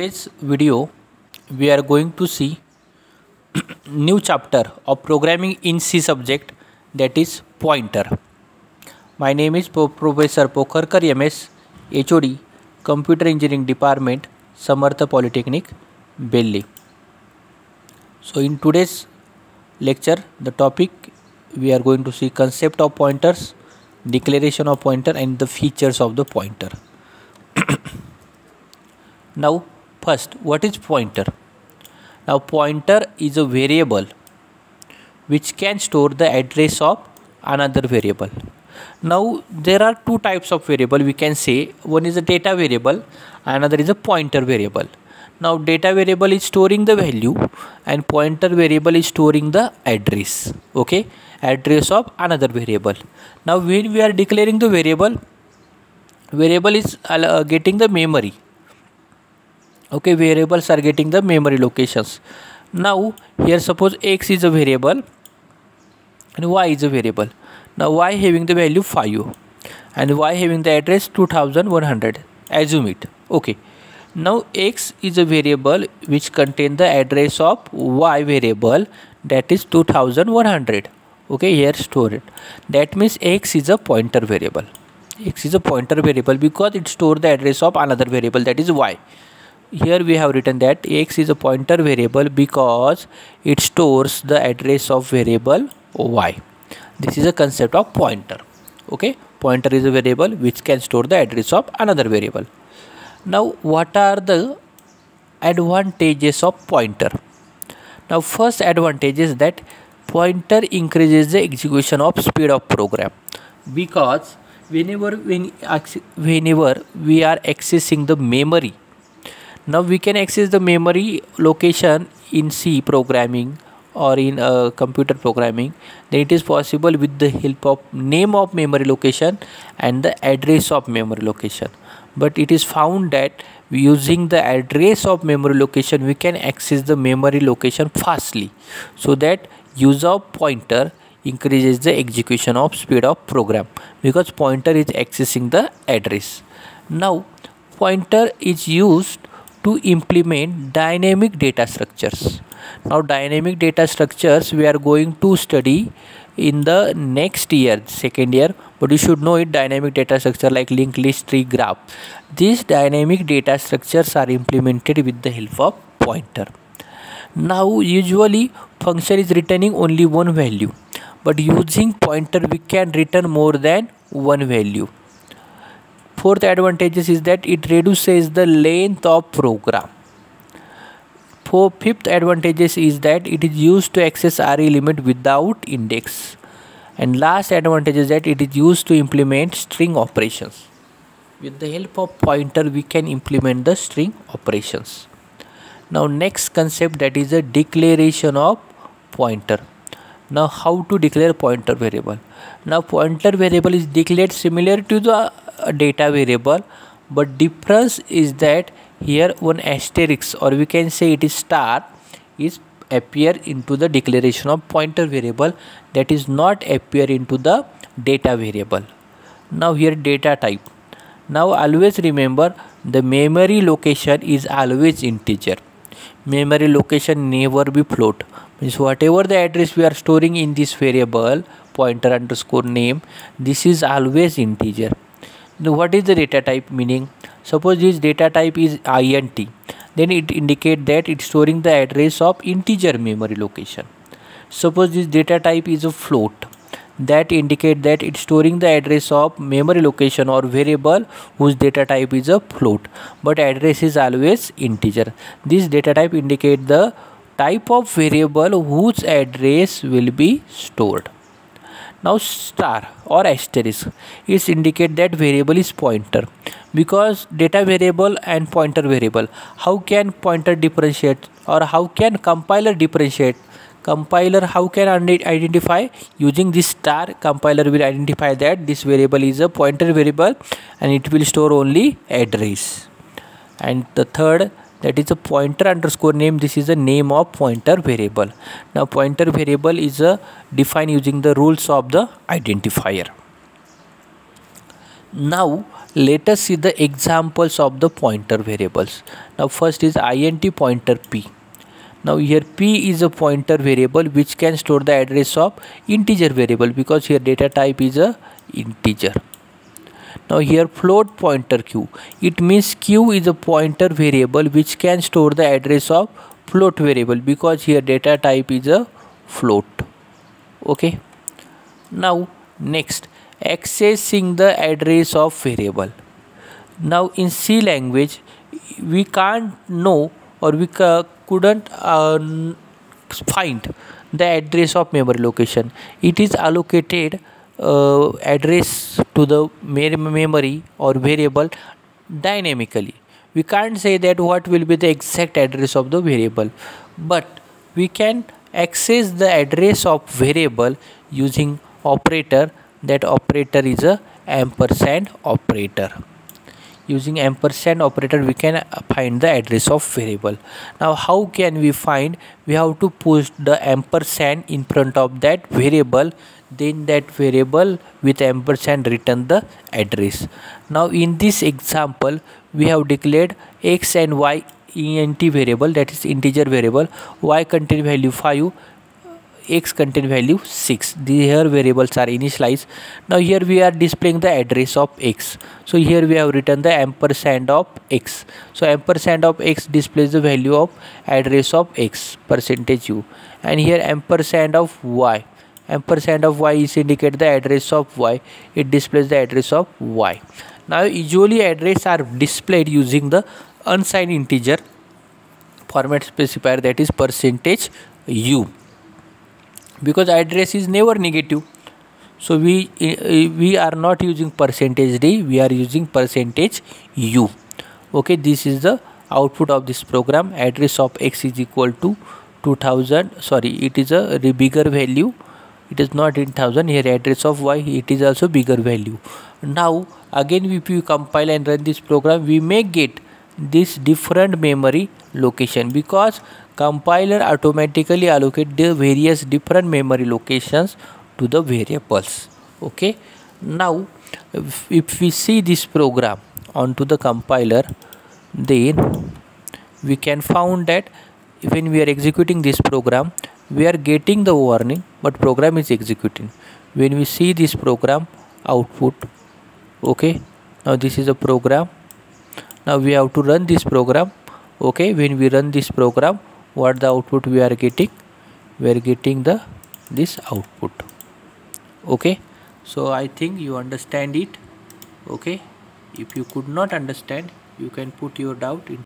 Today's video we are going to see new chapter of programming in C subject, that is pointer. My name is Professor Pokharkar MS, HOD, Computer Engineering Department, Samartha Polytechnic, Delhi. So in today's lecture, the topic we are going to see concept of pointers, declaration of pointer and the features of the pointer. Now first, what is pointer? Now pointer is a variable which can store the address of another variable. Now there are two types of variable, we can say. One is a data variable, another is a pointer variable. Now data variable is storing the value and pointer variable is storing the address, okay, address of another variable. Now when we are declaring the variable is getting the memory, okay, variables are getting the memory locations. Now here suppose x is a variable and y is a variable. Now y having the value 5 and y having the address 2100, assume it, okay. Now x is a variable which contain the address of y variable, that is 2100, okay, here store it. That means x is a pointer variable. X is a pointer variable because it store the address of another variable, that is y. Here we have written that x is a pointer variable because it stores the address of variable y. This is a concept of pointer, okay. Pointer is a variable which can store the address of another variable. Now what are the advantages of pointer? Now first advantage is that pointer increases the execution of speed of program, because whenever we are accessing the memory, now we can access the memory location in C programming or in computer programming, then it is possible with the help of name of memory location and the address of memory location. But it is found that using the address of memory location we can access the memory location fastly, so that use of pointer increases the execution of speed of program because pointer is accessing the address. Now pointer is used to implement dynamic data structures. Now dynamic data structures we are going to study in the next year, second year, but you should know it. Dynamic data structure like linked list, tree, graph, these dynamic data structures are implemented with the help of pointer. Now usually function is returning only one value, but using pointer we can return more than one value. Fourth advantage is that it reduces the length of program. Fifth advantage is that it is used to access array element without index. And last advantage is that it is used to implement string operations. With the help of pointer we can implement the string operations. Now next concept, that is a declaration of pointer. Now how to declare pointer variable? Now pointer variable is declared similar to the data variable, but difference is that here one asterisk, or we can say it is star, is appear into the declaration of pointer variable, that is not appear into the data variable. Now here data type. Now always remember the memory location is always integer. Memory location never be float. Means whatever the address we are storing in this variable pointer underscore name, this is always integer. Now what is the data type? Meaning suppose this data type is int, then it indicate that it's storing the address of integer memory location. Suppose this data type is a float, that indicate that it's storing the address of memory location or variable whose data type is a float, but address is always integer. This data type indicate the type of variable whose address will be stored. Now star or asterisk is indicate that variable is pointer, because data variable and pointer variable, how can pointer differentiate, or how can compiler differentiate? Compiler how can identify? Using this star, compiler will identify that this variable is a pointer variable and it will store only address. And the third, that is a pointer underscore name, this is the name of pointer variable. Now pointer variable is defined using the rules of the identifier. Now let us see the examples of the pointer variables. Now first is int pointer p. Now here p is a pointer variable which can store the address of integer variable, because here data type is a integer. Now here float pointer q, it means q is a pointer variable which can store the address of float variable, because here data type is a float. Okay. Now next, accessing the address of variable. Now in C language we can't know, or we couldn't find the address of memory location. It is allocated address to the memory or variable dynamically. We can't say that what will be the exact address of the variable, but we can access the address of variable using operator. That operator is a ampersand operator. Using ampersand operator we can find the address of variable. Now how can we find? We have to push the ampersand in front of that variable, then that variable with ampersand return the address. Now in this example we have declared x and y int variable, that is integer variable. Y contain value 5, x contain value 6. Here variables are initialized. Now here we are displaying the address of x. So here we have written the ampersand of x. So ampersand of x displays the value of address of x %u, and here ampersand of y. Ampersand of y is indicate the address of y. It displays the address of y. Now usually address are displayed using the unsigned integer format specifier, that is %u, because address is never negative. So we are not using %d, we are using %u. Okay, this is the output of this program. Address of x is equal to 2000. Sorry, it is a bigger value. It is not in 1000. Here address of y, it is also bigger value. Now again if you compile and run this program, we may get this different memory location, because compiler automatically allocate the various different memory locations to the variables. Okay. Now if we see this program onto the compiler, then we can found that when we are executing this program, we are getting the warning, but program is executing. When we see this program output, okay, now this is a program. Now we have to run this program. Okay, when we run this program, what the output we are getting? We are getting this output. Okay, so I think you understand it. Okay, if you could not understand, you can put your doubt in